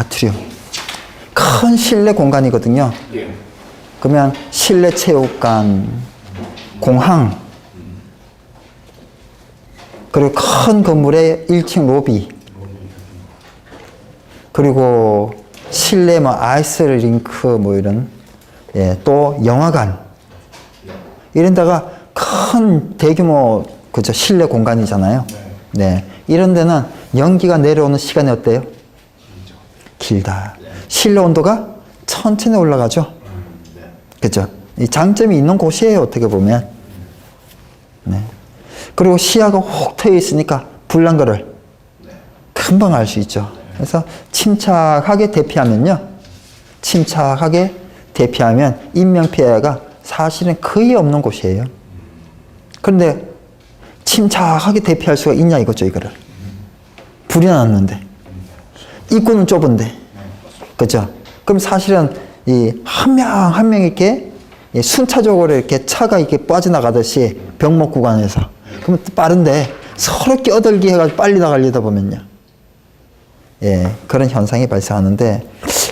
아트리움. 큰 실내 공간이거든요. 그러면 실내 체육관, 공항, 그리고 큰 건물의 1층 로비, 그리고 실내 뭐 아이스링크 뭐 이런, 예, 또 영화관, 이런 데가 큰 대규모 그죠 실내 공간이잖아요. 네, 이런 데는 연기가 내려오는 시간이 어때요? 길다. 실내 온도가 천천히 올라가죠. 그죠? 이 장점이 있는 곳이에요, 어떻게 보면. 네. 그리고 시야가 혹 트여 있으니까 불난 거를 금방 알 수 있죠. 그래서 침착하게 대피하면요. 침착하게 대피하면 인명피해가 사실은 거의 없는 곳이에요. 그런데 침착하게 대피할 수가 있냐 이거죠, 이거를. 불이 났는데. 입구는 좁은데. 그죠? 그럼 사실은 이 한 명 한 명 이렇게 순차적으로 이렇게 차가 이렇게 빠져나가듯이 병목 구간에서. 그러면 빠른데 서로 끼어들기 해가지고 빨리 나가려다 보면요. 예, 그런 현상이 발생하는데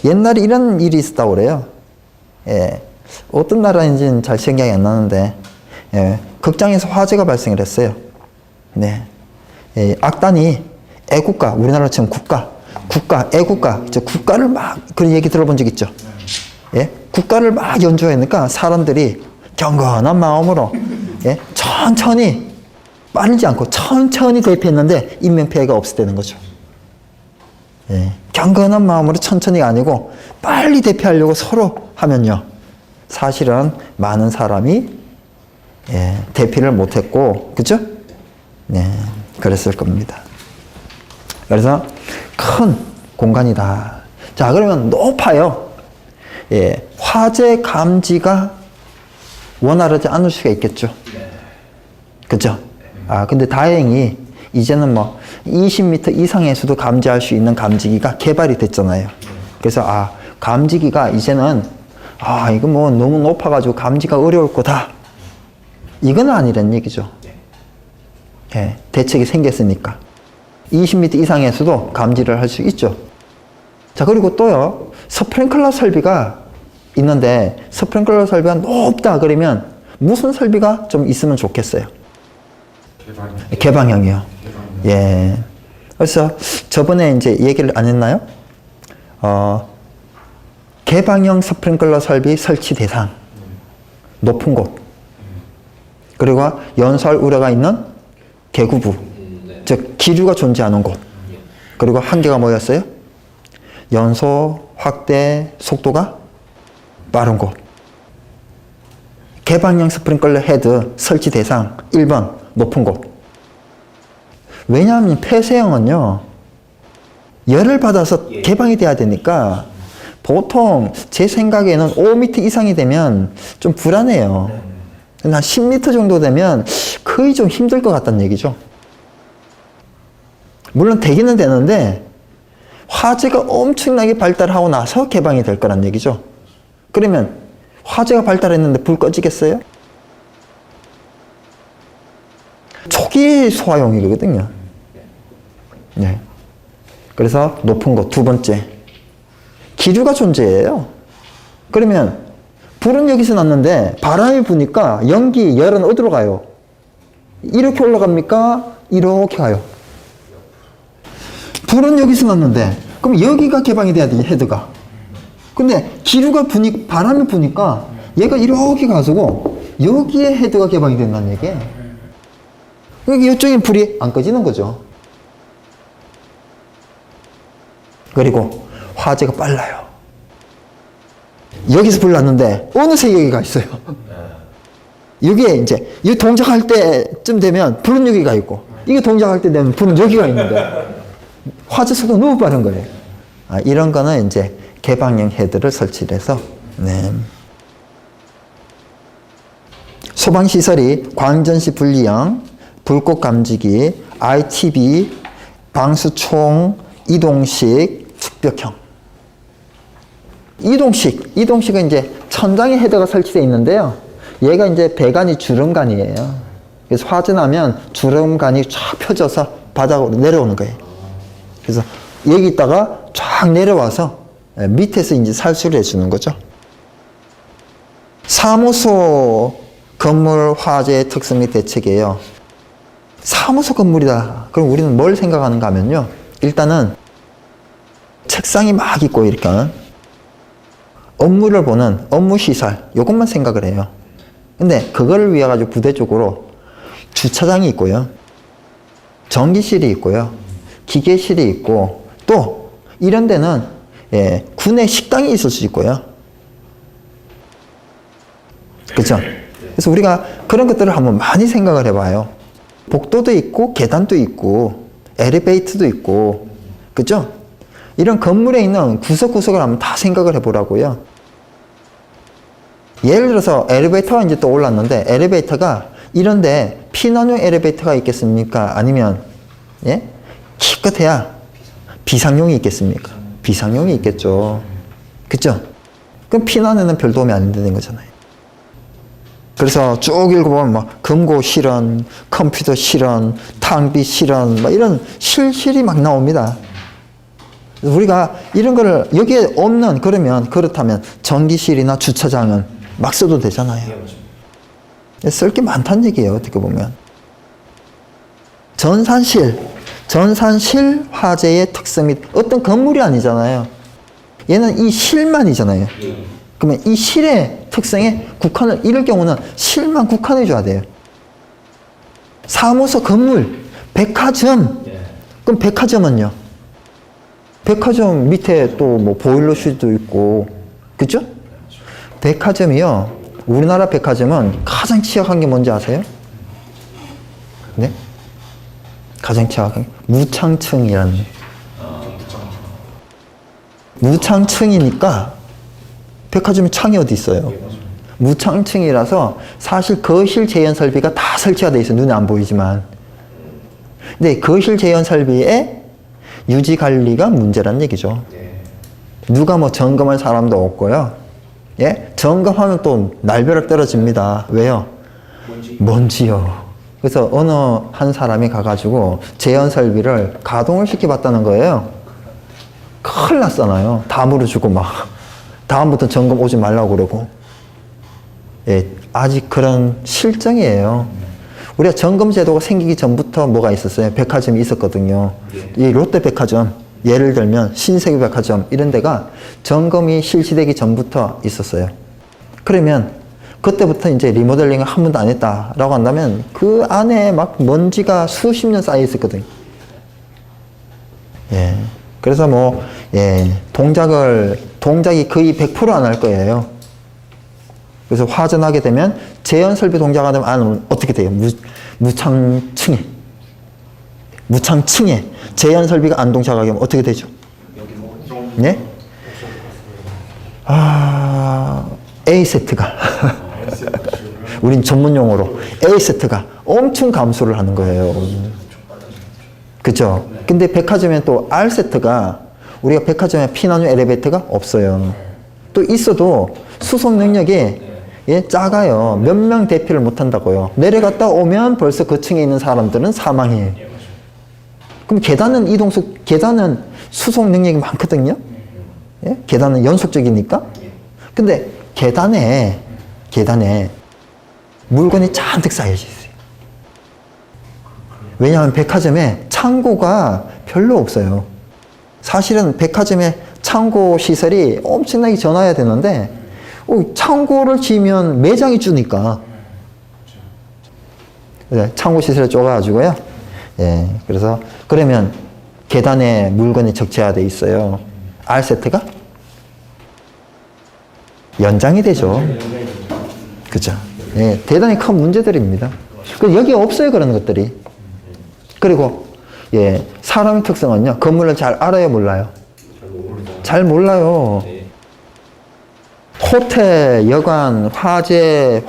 옛날에 이런 일이 있었다고 그래요. 예, 어떤 나라인지는 잘 생각이 안 나는데, 예, 극장에서 화재가 발생을 했어요. 네. 예, 악단이 애국가, 우리나라 지금 국가, 애국가, 국가를 막, 그런 얘기 들어본 적 있죠? 예? 국가를 막 연주하니까 사람들이 경건한 마음으로, 예? 천천히, 빠르지 않고 천천히 대피했는데 인명피해가 없었다는 거죠. 예. 경건한 마음으로 천천히가 아니고 빨리 대피하려고 서로 하면요. 사실은 많은 사람이, 예, 대피를 못했고, 그죠? 네, 그랬을 겁니다. 그래서 큰 공간이다. 자, 그러면 높아요. 예, 화재 감지가 원활하지 않을 수가 있겠죠. 그죠? 아, 근데 다행히 이제는 뭐 20m 이상에서도 감지할 수 있는 감지기가 개발이 됐잖아요. 그래서 아, 감지기가 이제는 아, 이거 뭐 너무 높아가지고 감지가 어려울 거다. 이건 아니란 얘기죠. 예, 대책이 생겼으니까. 20m 이상에서도 감지를 할 수 있죠. 자, 그리고 또요, 스프링클러 설비가 있는데, 스프링클러 설비가 높다 그러면 무슨 설비가 좀 있으면 좋겠어요? 개방형이요. 예. 그래서 저번에 이제 얘기를 안 했나요? 개방형 스프링클러 설비 설치 대상. 높은 곳. 그리고 연소할 우려가 있는 계구부. 즉, 기류가 존재하는 곳. 그리고 한계가 뭐였어요? 연소, 확대, 속도가 빠른 곳. 개방형 스프링클러 헤드 설치 대상 1번 높은 곳. 왜냐하면 폐쇄형은요, 열을 받아서 개방이 돼야 되니까 보통 제 생각에는 5m 이상이 되면 좀 불안해요. 한 10m 정도 되면 거의 좀 힘들 것 같다는 얘기죠. 물론 되기는 되는데 화재가 엄청나게 발달하고 나서 개방이 될 거란 얘기죠. 그러면 화재가 발달했는데 불 꺼지겠어요? 초기 소화용이거든요. 네. 그래서 높은 곳 두 번째. 기류가 존재해요. 그러면 불은 여기서 났는데 바람이 부니까 연기, 열은 어디로 가요? 이렇게 올라갑니까? 이렇게 가요. 불은 여기서 났는데 그럼 여기가 개방이 돼야 돼, 헤드가. 근데 기류가 부니, 바람이 부니까 얘가 이렇게 가지고 여기에 헤드가 개방이 된다는 얘기예요. 그러니까 이쪽에 불이 안 꺼지는 거죠. 그리고 화재가 빨라요. 여기서 불 났는데 어느새 여기가 있어요. 여기에 이제 이 동작할 때쯤 되면 불은 여기가 있고, 이게 동작할 때 되면 불은 여기가 있는데 화재 속도가 너무 빠른 거예요. 아, 이런 거는 이제 개방형 헤드를 설치를 해서, 네. 소방시설이 광전시 분리형, 불꽃 감지기, ITB, 방수총, 이동식, 축벽형. 이동식은 이제 천장에 헤더가 설치되어 있는데요. 얘가 이제 배관이 주름관이에요. 그래서 화재 나면 주름관이 쫙 펴져서 바닥으로 내려오는 거예요. 그래서 여기 있다가 쫙 내려와서 밑에서 이제 살수를 해주는 거죠. 사무소 건물 화재의 특성 및 대책이에요. 사무소 건물이다. 그럼 우리는 뭘 생각하는가 하면요. 일단은 책상이 막 있고 이렇게 업무를 보는 업무시설 이것만 생각을 해요. 근데 그거를 위해 가지고 부대적으로 주차장이 있고요. 전기실이 있고요. 기계실이 있고 또 이런 데는 군의 식당이 있을 수 있고요. 그렇죠? 그래서 우리가 그런 것들을 한번 많이 생각을 해봐요. 복도도 있고 계단도 있고 엘리베이터도 있고 그렇죠? 이런 건물에 있는 구석구석을 한번 다 생각을 해보라고요. 예를 들어서 엘리베이터가 이제 또 올랐는데 엘리베이터가 이런데 피난용 엘리베이터가 있겠습니까? 아니면 기껏해야 비상용이 있겠습니까? 비상용이 있겠죠. 그렇죠? 그럼 피난에는 별 도움이 안 되는 거잖아요. 그래서 쭉 읽어보면 막 금고 실현, 컴퓨터 실현, 탕비 실현 막 이런 실실이 막 나옵니다. 우리가 이런 거를 여기에 없는 그렇다면 전기실이나 주차장은 막 써도 되잖아요. 쓸 게 많다는 얘기예요. 어떻게 보면. 전산실 화재의 특성 및 어떤 건물이 아니잖아요. 얘는 이 실만이잖아요. 그러면 이 실의 특성에 국한을, 이럴 경우는 실만 국한해 줘야 돼요. 사무소 건물, 백화점. 그럼 백화점은요? 백화점 밑에 또 뭐 보일러실도 있고, 그죠? 백화점이요. 우리나라 백화점은 가장 취약한 게 뭔지 아세요? 네? 가장 취약한 게 무창층이라는. 무창층이니까 백화점에 창이 어디 있어요? 무창층이라서 사실 거실 재현 설비가 다 설치가 돼 있어요. 눈에 안 보이지만. 근데 거실 재현 설비의 유지 관리가 문제란 얘기죠. 누가 뭐 점검할 사람도 없고요. 점검하면 또 날벼락 떨어집니다. 왜요? 먼지요. 그래서 어느 한 사람이 가가지고 재현 설비를 가동을 시켜봤다는 거예요. 큰일 났잖아요. 다 물어주고 막. 다음부터 점검 오지 말라고 그러고. 아직 그런 실정이에요. 우리가 점검 제도가 생기기 전부터 뭐가 있었어요? 백화점이 있었거든요. 이 롯데 백화점, 예를 들면 신세계 백화점 이런 데가 점검이 실시되기 전부터 있었어요. 그러면 그때부터 이제 리모델링을 한 번도 안 했다라고 한다면 그 안에 막 먼지가 수십 년 쌓여 있었거든요. 그래서 뭐, 동작이 거의 100% 안 할 거예요. 그래서 화재 나게 되면 재현 설비 동작 안 하면 어떻게 돼요? 무창층에 재현 설비가 안 동작하게 하면 어떻게 되죠? 네? A세트가 우린 전문 용어로 A세트가 엄청 감소를 하는 거예요. 그죠? 근데 백화점에 또 R세트가 우리가 백화점에 피난용 엘리베이터가 없어요. 또 있어도 수송 능력이 작아요. 몇 명 대피를 못 한다고요. 내려갔다 오면 벌써 그 층에 있는 사람들은 사망해요. 그럼 계단은 수송 능력이 많거든요. 계단은 연속적이니까. 근데 계단에 물건이 잔뜩 쌓여져 있어요. 왜냐하면 백화점에 창고가 별로 없어요. 사실은 백화점에 창고 시설이 엄청나게 전화해야 되는데 창고를 지으면 매장이 주니까 창고 시설에 좁아가지고요. 그래서 그러면 계단에 물건이 적재화돼 있어요. R세트가 연장이 되죠. 그죠? 대단히 큰 문제들입니다. 여기 없어요, 그런 것들이. 그리고 사람의 특성은요, 건물을 잘 알아요, 몰라요? 잘 몰라요. 호텔 여관 화재의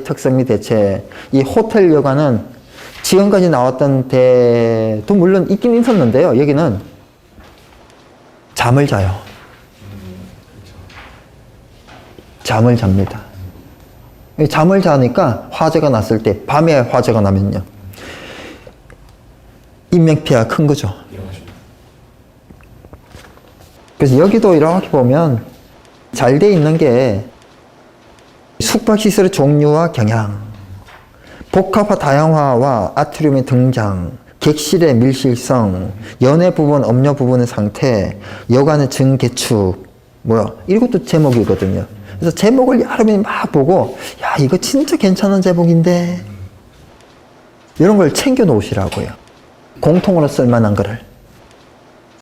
특성 및 대책. 이 호텔 여관은 지금까지 나왔던 데도 물론 있긴 있었는데요. 여기는 잠을 자요. 잠을 잡니다. 잠을 자니까 화재가 났을 때, 밤에 화재가 나면요, 인명피해가 큰 거죠. 그래서 여기도 이렇게 보면 잘 돼 있는 게 숙박시설의 종류와 경향, 복합화 다양화와 아트리움의 등장, 객실의 밀실성, 연회 부분, 업료 부분의 상태, 여관의 증개축, 이것도 제목이거든요. 그래서 제목을 여러분이 막 보고, 야, 이거 진짜 괜찮은 제목인데, 이런 걸 챙겨 놓으시라고요. 공통으로 쓸만한 거를.